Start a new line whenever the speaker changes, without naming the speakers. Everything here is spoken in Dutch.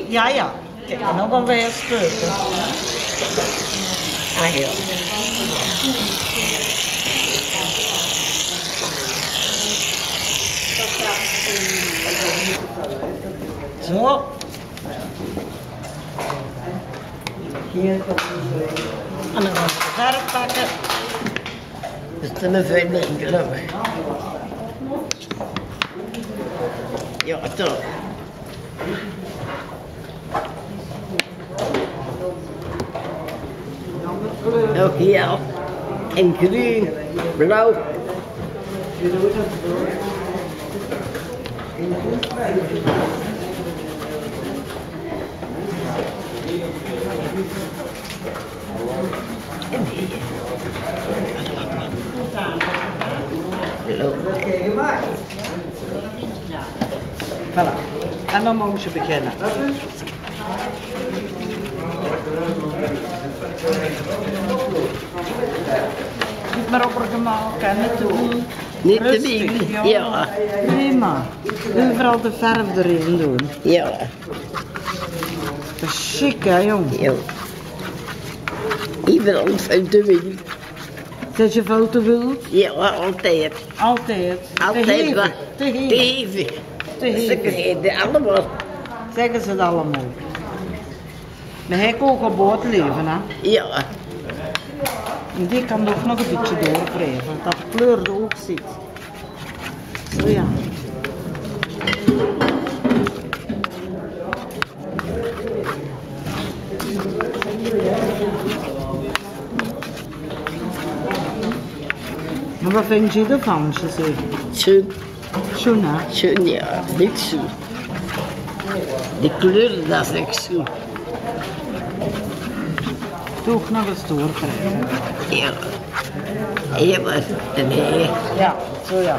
Ja, ja. Kijk, en nog alweer speuken.
Ah ja.
Zo. En dan gaan we de verf pakken.
Dus dan een veel enkele. Ja, toch. Ook hier. En groen, blauw.
Voilà. En dan mogen ze beginnen. Niet meer oppergemaakt en niet te doen.
Niet te
Rustig,
veel, ja.
Prima. Overal de verf erin doen.
Ja.
Dat is chic, hè, jong.
Ja. Overal uit de wiel.
Zet je foto wild?
Ja, altijd.
Altijd.
Altijd
Te hevig.
wat.
Te hevig.
Hevig.
Te
Ze
hevig.
krijgen allemaal.
Zeggen ze het allemaal. Maar hij kan ook op boord leven, hè.
Ja.
En die kan toch nog een beetje doorwrijven, dat de kleur er ook zit. Zo ja. Maar wat vind je ervan, José?
Schön.
Schoon, hè?
Schön, ja. Niet zo. Die kleur, dat is echt zo.
Toch nog eens doorwrijven.
Ja. Ja, maar nee.
Ja, zo ja.